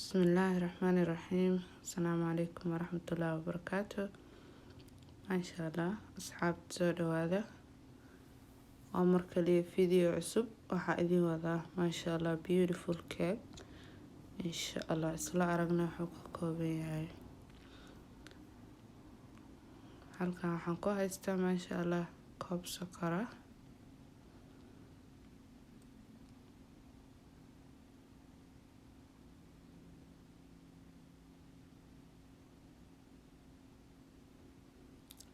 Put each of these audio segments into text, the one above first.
بسم الله الرحمن الرحيم. السلام عليكم ورحمة الله وبركاته. ما شاء الله أصحاب سود هذا عمر كلي فيديو عصب وحائدي وذا ما شاء الله beautiful cake إن شاء الله إصلاح أرقنا حقوقه بيهاي halkan waxaan ku haystaa maasha Allah koob sokor ah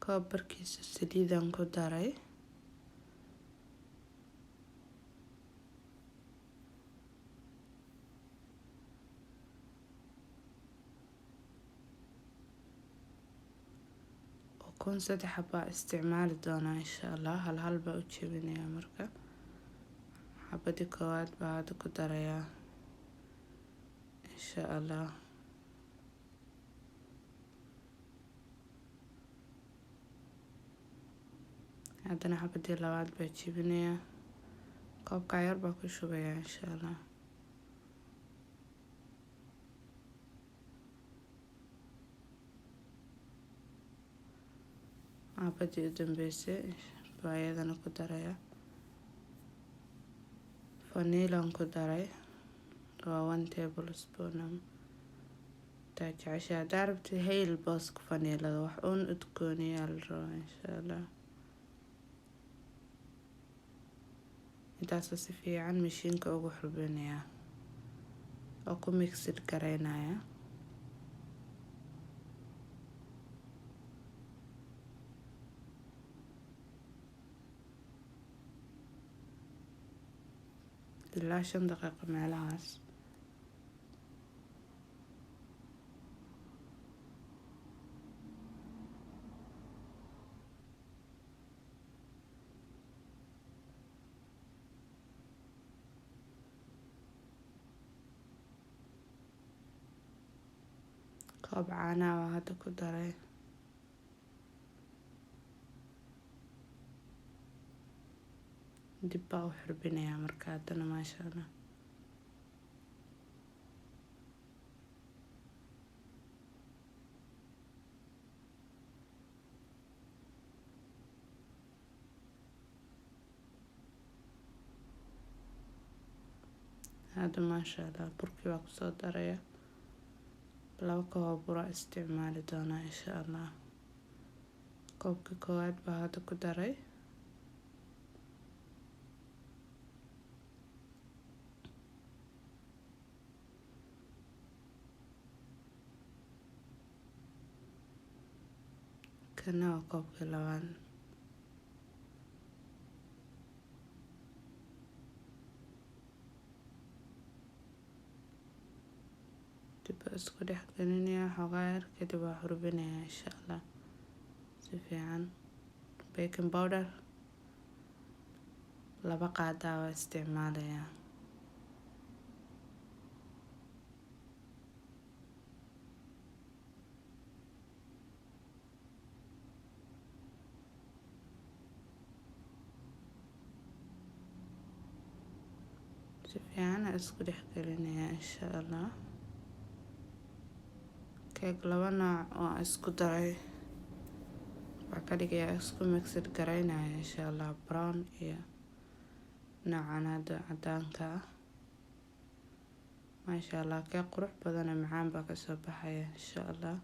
koob barkiisa saliidaan ku daray kun saddex xabaa isticmaali doonaa insha Allah hal baa u jebinayaa marka xabadii koowaad baa hadda ku darayaa insha Allah haddana xabadii labaad baa jebinayaa koobka yar baa ku shubayaa insha Allah xabadii u dambeysay baa iyadana ku darayaa vanillaan ku daray waa 1 tablespoon taa jeceshahay haddaa rabtid hayl booska vanilada wax uun udgooniyaa la rabaa insha Allah intaasoo si fiican mishiinka ugu xubinayaa oo ku mixid garaynayaa ilaa 5 daqiiqo meelahaas koob caanaha waa hadda ku daray dib baa u xubinayaa marka haddana maasha Allah hadda maasha Allah burkii baa kusoo daraya 2 koob bura isticmaali doonaa insha Allah koobka koowaad baa hadda ku daray kana waa koobka labaad dib baa isku dhex gelinayaa xoogaa yar kadib waa xurubinayaa insha Allah si fiican baking powder 2 qaadaa waa isticmaalayaa si fiican isku dhex gelinayaa insha Allah keeg 2 nooc oo isku daray waa ka dhigayaa isku mixid garaynaya insha Allah brown iyo noocan hadda cadaanka ah maasha Allah keeg qurux badan macaan baa ka soo baxaya insha Allah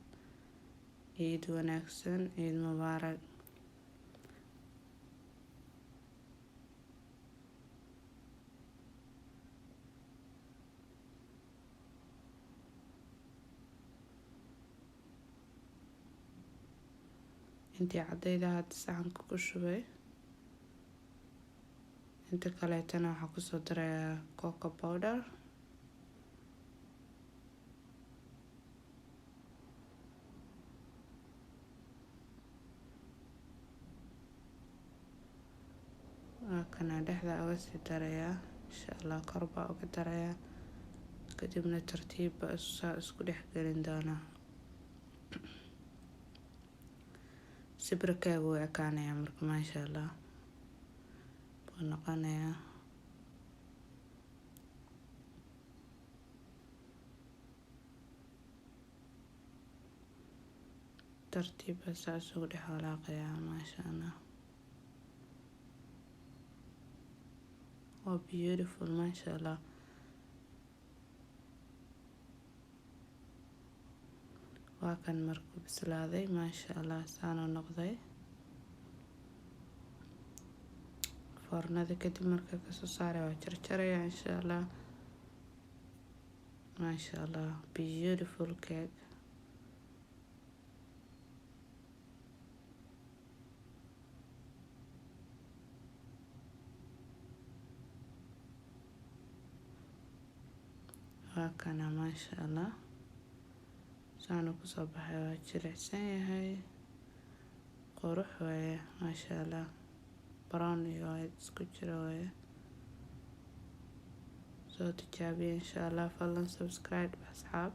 ciid wanaagsan ciid mubaarak intii cadayda hadda saxanka ku shubay inta kaleetana waxaa kusoo darayaa cocoa powder kana dhexda uga sii darayaa insha Allah kor baa uga darayaa kadibna tartiib baa isku dhex gelin doonaa sibirkaaga wuu ekaanayaa marka maasha Allah buu noqonayaa tartiib saas ugu dhex walaaqayaa. Maasha Allah, waa beautiful. Maasha Allah, waa kan markuu bislaaday. Maasha Allah, saanu noqday. Foornada kadib marka kasoo saaray waa jarjaraya insha Allah. Maasha Allah, beautiful cake. waa kana maasha Allah, saanu kusoo baxay. waa jilicsan yahay, qurux waaye. Maasha Allah, brown iyo white isku jiro waaye. soo tijaabiya insha Allah. fadlan subscribe asxaab.